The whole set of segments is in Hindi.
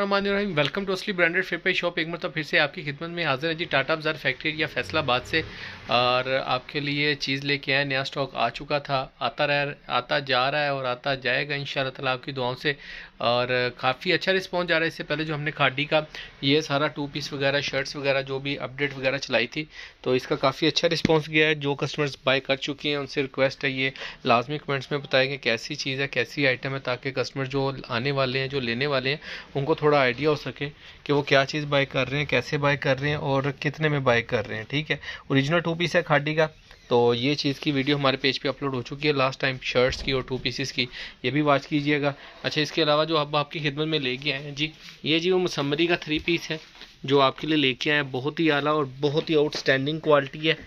वेलकम टू असली ब्रांडेड फेयर पे शॉप। एक मतलब फिर से आपकी खिदमत में हाजिर है जी। टाटा बाजार फैक्ट्री या फैसलाबाद से और आपके लिए चीज़ लेके आए। नया स्टॉक आ चुका था, आता जा रहा है और आता जाएगा इंशाल्लाह ताला आपकी दुआओं से। और काफ़ी अच्छा रिस्पॉन्स जा रहा है। इससे पहले जो हमने खादी का ये सारा 2 पीस वगैरह, शर्ट्स वगैरह जो भी अपडेट वगैरह चलाई थी, तो इसका काफ़ी अच्छा रिस्पॉन्स गया है। जो कस्टमर्स बाय कर चुके हैं उनसे रिक्वेस्ट है ये लाजमी कमेंट्स में बताएं कि कैसी चीज़ है, कैसी आइटम है, ताकि कस्टमर जो आने वाले हैं, जो लेने वाले हैं, उनको थोड़ा आइडिया हो सके कि वो क्या चीज़ बाय कर रहे हैं, कैसे बाय कर रहे हैं और कितने में बाय कर रहे हैं। ठीक है, ओरिजिनल 2 पीस है खादी का। तो ये चीज़ की वीडियो हमारे पेज पे अपलोड हो चुकी है लास्ट टाइम, शर्ट्स की और 2 पीसेस की, ये भी वॉच कीजिएगा। अच्छा, इसके अलावा जो अब आपकी खिदमत में लेके आए हैं जी, ये जी वो मुसम्मरी का 3 पीस है जो आपके लिए लेके आए हैं। बहुत ही आला और बहुत ही आउटस्टैंडिंग क्वालिटी है।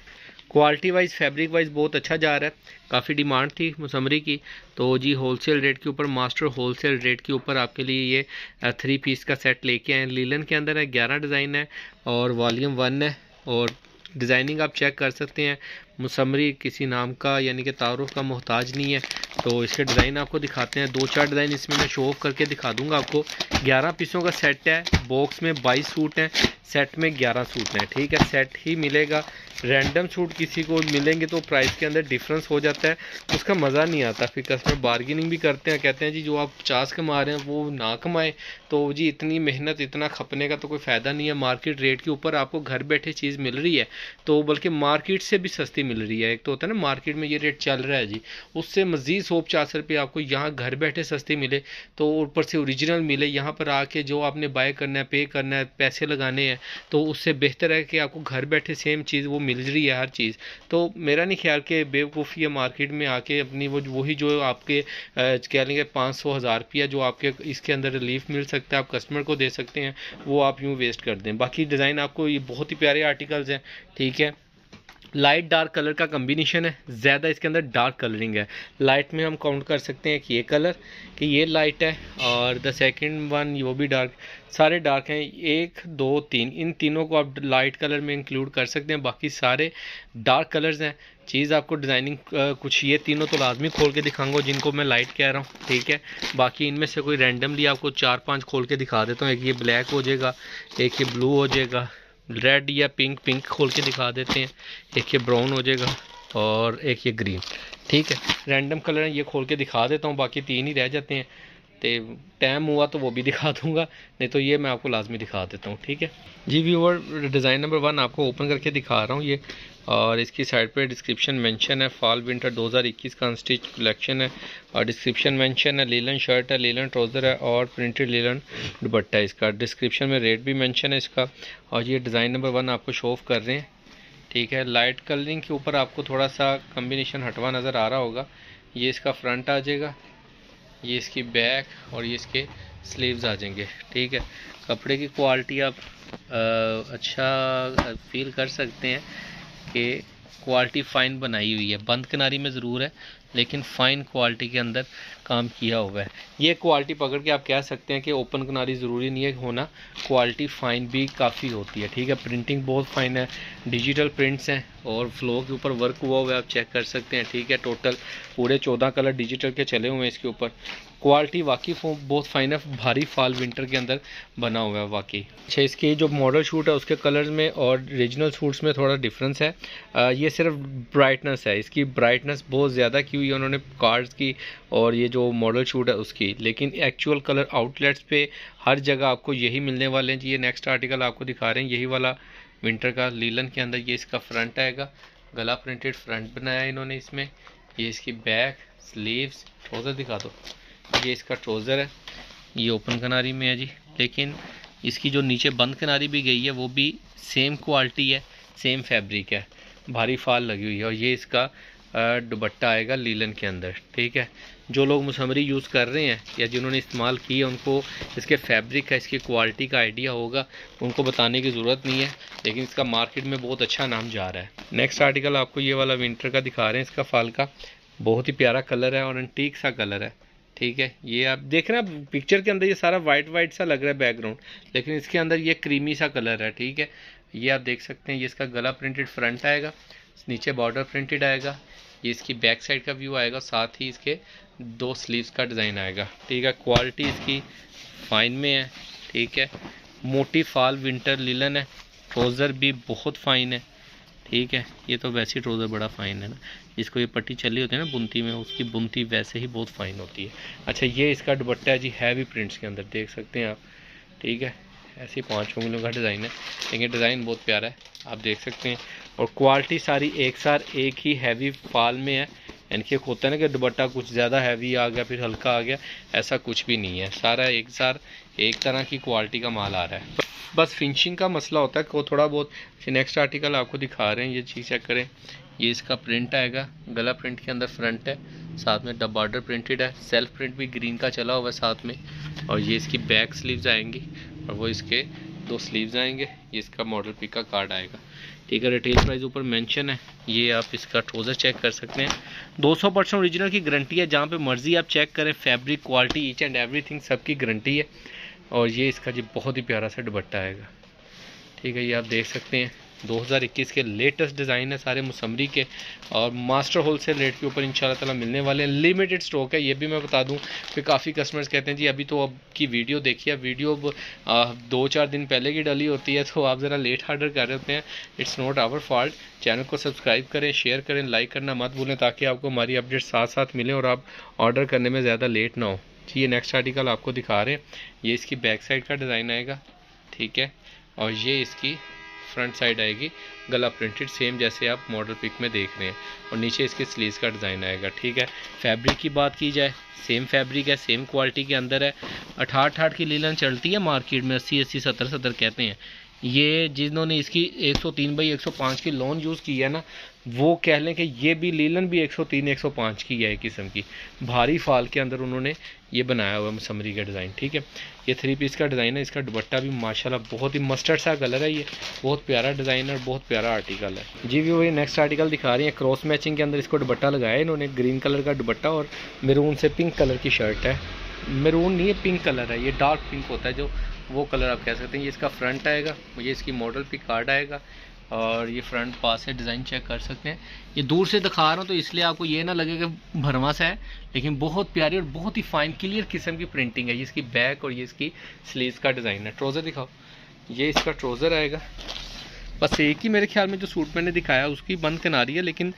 क्वालिटी वाइज, फैब्रिक वाइज बहुत अच्छा जा रहा है। काफ़ी डिमांड थी मुसम्मरी की, तो जी होलसेल रेट के ऊपर, मास्टर होलसेल रेट के ऊपर आपके लिए ये 3 पीस का सेट लेके आए। लीलन के अंदर है, 11 डिज़ाइन है और वॉल्यूम 1 है। और डिज़ाइनिंग आप चेक कर सकते हैं। मुसम्मरी किसी नाम का यानी कि तारुफ का मोहताज नहीं है। तो इसके डिज़ाइन आपको दिखाते हैं। 2-4 डिज़ाइन इसमें मैं शो ऑफ करके दिखा दूंगा आपको। 11 पीसों का सेट है। बॉक्स में 22 सूट हैं, सेट में 11 सूट हैं। ठीक है, सेट ही मिलेगा। रैंडम सूट किसी को मिलेंगे तो प्राइस के अंदर डिफरेंस हो जाता है, उसका मज़ा नहीं आता। फिर कस्टमर बार्गेनिंग भी करते हैं, कहते हैं जी जो आप 50 कमा रहे हैं वो ना कमाए। तो जी इतनी मेहनत, इतना खपने का तो कोई फ़ायदा नहीं है। मार्केट रेट के ऊपर आपको घर बैठे चीज़ मिल रही है, तो बल्कि मार्केट से भी सस्ती मिल रही है। एक तो होता है ना मार्केट में ये रेट चल रहा है जी, उससे मज़ीद 150 रुपये आपको यहाँ घर बैठे सस्ती मिले, तो ऊपर से ओरिजिनल मिले। यहाँ पर आके जो आपने बाय करना है, पे करना है, पैसे लगाने हैं, तो उससे बेहतर है कि आपको घर बैठे सेम चीज़ वो मिल रही है हर चीज़। तो मेरा नहीं ख्याल कि बेवकूफ़ी है मार्केट में आके अपनी वही जो आपके कह लेंगे 500-1000 रुपया जो आपके इसके अंदर रिलीफ मिल सकता है, आप कस्टमर को दे सकते हैं, वो आप यूँ वेस्ट कर दें। बाकी डिज़ाइन आपको ये बहुत ही प्यारे आर्टिकल्स हैं। ठीक है, लाइट डार्क कलर का कम्बिनेशन है, ज़्यादा इसके अंदर डार्क कलरिंग है। लाइट में हम काउंट कर सकते हैं कि ये कलर, कि ये लाइट है और द सेकंड वन वो भी डार्क, सारे डार्क हैं। 1 2 3, इन तीनों को आप लाइट कलर में इंक्लूड कर सकते हैं, बाकी सारे डार्क कलर्स हैं। चीज़ आपको डिज़ाइनिंग कुछ ये तीनों तो लाजमी खोल के दिखाऊंगा जिनको मैं लाइट कह रहा हूँ। ठीक है, बाकी इनमें से कोई रैंडमली आपको 4-5 खोल के दिखा देता हूँ। एक ये ब्लैक हो जाएगा, एक ये ब्लू हो जाएगा, रेड या पिंक खोल के दिखा देते हैं, एक ये ब्राउन हो जाएगा और एक ये ग्रीन। ठीक है, रैंडम कलर है, ये खोल के दिखा देता हूँ, बाकी 3 ही रह जाते हैं। तो टाइम हुआ तो वो भी दिखा दूंगा, नहीं तो ये मैं आपको लाजमी दिखा देता हूँ। ठीक है जी व्यूअर, डिज़ाइन नंबर 1 आपको ओपन करके दिखा रहा हूँ ये, और इसकी साइड पे डिस्क्रिप्शन मेंशन है। फॉल विंटर 2021 का अनस्टिच कलेक्शन है और डिस्क्रिप्शन मेंशन है। लीलन शर्ट है, लीलन ट्राउज़र है और प्रिंटेड लीलन दुपट्टा है इसका। डिस्क्रिप्शन में रेट भी मेंशन है इसका। और ये डिज़ाइन नंबर 1 आपको शो ऑफ कर रहे हैं। ठीक है, लाइट कलरिंग के ऊपर आपको थोड़ा सा कम्बिनेशन हटवा नज़र आ रहा होगा। ये इसका फ्रंट आ जाएगा, ये इसकी बैक और ये इसके स्लीव्स आ जाएंगे। ठीक है, कपड़े की क्वालिटी आप अच्छा फील कर सकते हैं कि क्वालिटी फ़ाइन बनाई हुई है। बंद किनारी में ज़रूर है, लेकिन फ़ाइन क्वालिटी के अंदर काम किया हुआ है। ये क्वालिटी पकड़ के आप कह सकते हैं कि ओपन किनारी ज़रूरी नहीं है होना, क्वालिटी फ़ाइन भी काफ़ी होती है। ठीक है, प्रिंटिंग बहुत फ़ाइन है, डिजिटल प्रिंट्स हैं और फ्लो के ऊपर वर्क हुआ हुआ है, आप चेक कर सकते हैं। ठीक है, टोटल पूरे 14 कलर डिजिटल के चले हुए हैं इसके ऊपर। क्वालिटी वाकई बहुत फाइन है, भारी फॉल विंटर के अंदर बना हुआ है वाकई। अच्छा, इसकी जो मॉडल शूट है उसके कलर्स में और ओरिजिनल सूट्स में थोड़ा डिफरेंस है। ये सिर्फ ब्राइटनेस है, इसकी ब्राइटनेस बहुत ज़्यादा की हुई है उन्होंने कार्ड्स की और ये जो मॉडल शूट है उसकी, लेकिन एक्चुअल कलर आउटलेट्स पे हर जगह आपको यही मिलने वाले हैं जी। ये नेक्स्ट आर्टिकल आपको दिखा रहे हैं, यही वाला विंटर का लीलन के अंदर। ये इसका फ्रंट आएगा, गला प्रिंटेड फ्रंट बनाया है इन्होंने इसमें। ये इसकी बैक, स्लीव्स, ट्राउज़र दिखा दो। ये इसका ट्राउज़र है, ये ओपन किनारी में है जी, लेकिन इसकी जो नीचे बंद किनारी भी गई है वो भी सेम क्वालिटी है, सेम फैब्रिक है, भारी फाल लगी हुई है। और ये इसका दुपट्टा आएगा लीलन के अंदर। ठीक है, जो लोग मुसम्मरी यूज़ कर रहे हैं या जिन्होंने इस्तेमाल की है उनको इसके फैब्रिक का, इसकी क्वालिटी का आइडिया होगा, उनको बताने की ज़रूरत नहीं है, लेकिन इसका मार्केट में बहुत अच्छा नाम जा रहा है। नेक्स्ट आर्टिकल आपको ये वाला विंटर का दिखा रहे हैं। इसका फाल का बहुत ही प्यारा कलर है और एंटीक सा कलर है। ठीक है, ये आप देख रहे हैं पिक्चर के अंदर ये सारा वाइट सा लग रहा है बैकग्राउंड, लेकिन इसके अंदर ये क्रीमी सा कलर है। ठीक है, ये आप देख सकते हैं। ये इसका गला प्रिंटेड फ्रंट आएगा, नीचे बॉर्डर प्रिंटेड आएगा। ये इसकी बैक साइड का व्यू आएगा, साथ ही इसके 2 स्लीव्स का डिज़ाइन आएगा। ठीक है, क्वालिटी इसकी फाइन में है। ठीक है। मोटी फाल विंटर लिलन है। ट्राउज़र भी बहुत फ़ाइन है, ठीक है। ये तो वैसे ही ट्राउज़र बड़ा फ़ाइन है ना, जिसको ये पट्टी चली होती है ना बुनती में, उसकी बुनती वैसे ही बहुत फ़ाइन होती है। अच्छा, ये इसका दुपट्टा है जी, हैवी प्रिंट्स के अंदर, देख सकते हैं आप, ठीक है। ऐसे 5 उंगलियों का डिज़ाइन है, लेकिन डिज़ाइन बहुत प्यारा है, आप देख सकते हैं। और क्वालिटी सारी एक साथ एक ही हैवी फाल में है। इनके होता है ना कि दुपट्टा कुछ ज़्यादा हैवी आ गया फिर हल्का आ गया, ऐसा कुछ भी नहीं है, सारा एक साथ एक तरह की क्वालिटी का माल आ रहा है। बस फिनिशिंग का मसला होता है को थोड़ा बहुत। नेक्स्ट आर्टिकल आपको दिखा रहे हैं, ये चीज़ चेक करें। ये इसका प्रिंट आएगा, गला प्रिंट के अंदर फ्रंट है, साथ में डब बॉर्डर प्रिंटेड है, सेल्फ प्रिंट भी ग्रीन का चला हुआ है साथ में। और ये इसकी बैक स्लीव्स आएंगी और वो इसके 2 स्लीव्स आएंगे। ये इसका मॉडल पिक का कार्ड आएगा, ठीक है। रिटेल प्राइस ऊपर मेंशन है, ये आप इसका ट्राउज़र चेक कर सकते हैं। 200% ओरिजिनल की गारंटी है, जहाँ पे मर्जी आप चेक करें, fabric quality each and everything सबकी गारंटी है। और ये इसका जी बहुत ही प्यारा सा दुपट्टा आएगा, ठीक है। ये आप देख सकते हैं 2021 के लेटेस्ट डिज़ाइन है सारे मुसम्मरी के, और मास्टर होलसेल रेट के ऊपर इंशाल्लाह ताला मिलने वाले हैं। लिमिटेड स्टॉक है, ये भी मैं बता दूं कि काफ़ी कस्टमर्स कहते हैं जी अभी तो अब की वीडियो देखिए, वीडियो 2-4 दिन पहले की डली होती है, तो आप ज़रा लेट ऑर्डर कर रहे होते हैं। It's not our fault. Channel को सब्सक्राइब करें, शेयर करें, लाइक करना मत भूलें, ताकि आपको हमारी अपडेट साथ साथ मिलें और आप ऑर्डर करने में ज़्यादा लेट ना हो जी। ये नेक्स्ट आर्टिकल आपको दिखा रहे हैं, ये इसकी बैक साइड का डिज़ाइन आएगा, ठीक है। और ये इसकी फ्रंट साइड आएगी, गला प्रिंटेड सेम जैसे आप मॉडल पिक में देख रहे हैं। और नीचे इसके स्लीव्स का डिज़ाइन आएगा, ठीक है। फैब्रिक की बात की जाए, सेम फैब्रिक है, सेम क्वालिटी के अंदर है। 68 की लीलन चलती है मार्केट में, 80-80, 70-70 कहते हैं। ये जिन्होंने इसकी 103/105 की लोन यूज़ की है ना, वो कह लें कि ये भी लीलन भी 103-105 की है, एक किस्म की भारी फाल के अंदर उन्होंने ये बनाया हुआ है मुसम्मरी का डिज़ाइन, ठीक है। ये 3 पीस का डिज़ाइन है, इसका दुपट्टा भी माशाल्लाह बहुत ही मस्टर्ड सा कलर है, ये बहुत प्यारा डिज़ाइन है और बहुत प्यारा आर्टिकल है जी। वो ये नेक्स्ट आर्टिकल दिखा रही है, क्रॉस मैचिंग के अंदर इसको दुपट्टा लगाया है इन्होंने, ग्रीन कलर का दुपट्टा और मेरून से पिंक कलर की शर्ट है। मेरून नहीं है, पिंक कलर है, ये डार्क पिंक होता है जो, वो कलर आप कह सकते हैं। ये इसका फ्रंट आएगा, ये इसकी मॉडल पिक कार्ड आएगा, और ये फ्रंट पास से डिज़ाइन चेक कर सकते हैं। ये दूर से दिखा रहा हूँ तो इसलिए आपको ये ना लगे कि भरवा सा है, लेकिन बहुत प्यारी और बहुत ही फाइन क्लियर किस्म की प्रिंटिंग है। ये इसकी बैक और ये इसकी स्लीव्स का डिज़ाइन है। ट्राउज़र दिखाओ, ये इसका ट्राउज़र आएगा। बस एक ही मेरे ख्याल में जो सूट मैंने दिखाया उसकी बंद किनारी है, लेकिन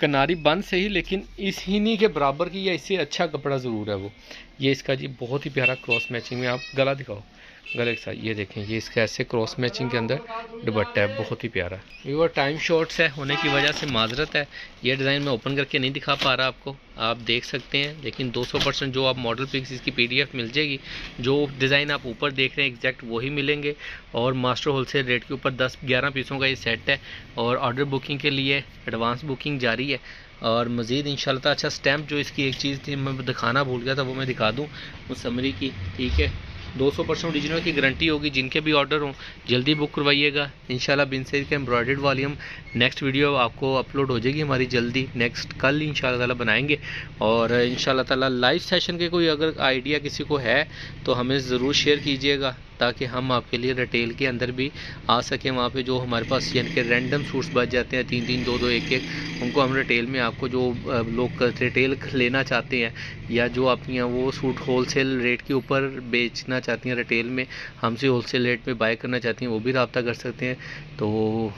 किनारी बंद से ही, लेकिन इस ही के बराबर की या इससे अच्छा कपड़ा ज़रूर है वो। ये इसका जी बहुत ही प्यारा क्रॉस मैचिंग में, आप गला दिखाओ, गले के साथ ये देखें, ये इसका ऐसे क्रॉस मैचिंग के अंदर दुपट्टा है, बहुत ही प्यारा। ये टाइम शॉर्ट्स है होने की वजह से माजरत है, ये डिज़ाइन मैं ओपन करके नहीं दिखा पा रहा आपको, आप देख सकते हैं। लेकिन 200% जो आप मॉडल पिक्स इसकी PDF मिल जाएगी, जो डिज़ाइन आप ऊपर देख रहे हैं एग्जैक्ट वही मिलेंगे। और मास्टर होलसेल रेट के ऊपर 10-11 पीसों का ये सेट है, और ऑर्डर बुकिंग के लिए एडवांस बुकिंग जारी है। और मज़ीद इंशाल्लाह अच्छा स्टैम्प जो इसकी एक चीज़ थी मैं दिखाना भूल गया था, वो मैं दिखा दूँ मुसम्मरी की, ठीक है। 200% ओरिजिनल की गारंटी होगी। जिनके भी ऑर्डर हों जल्दी बुक करवाइएगा इंशाल्लाह। बिन सईद के एम्ब्रॉयडर्ड वॉल्यूम नेक्स्ट वीडियो आपको अपलोड हो जाएगी हमारी जल्दी, नेक्स्ट कल इंशाल्लाह ताला बनाएंगे। और इंशाल्लाह ताला लाइव सेशन के कोई अगर आइडिया किसी को है तो हमें ज़रूर शेयर कीजिएगा, ताकि हम आपके लिए रिटेल के अंदर भी आ सकें। वहाँ पे जो हमारे पास यानी कि रैंडम सूट्स बच जाते हैं 3-3, 2-2, 1-1, उनको हम रिटेल में आपको जो लोग रिटेल लेना चाहते हैं या जो अपनी वो सूट होलसेल रेट के ऊपर बेचना चाहती हैं रिटेल में, हमसे होलसेल रेट में बाय करना चाहती हैं, वो भी रब्ता कर सकते हैं। तो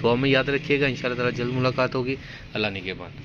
हमें याद रखिएगा, इंशाल्लाह ताला जल्द मुलाकात होगी। अल्लाह निगहबान।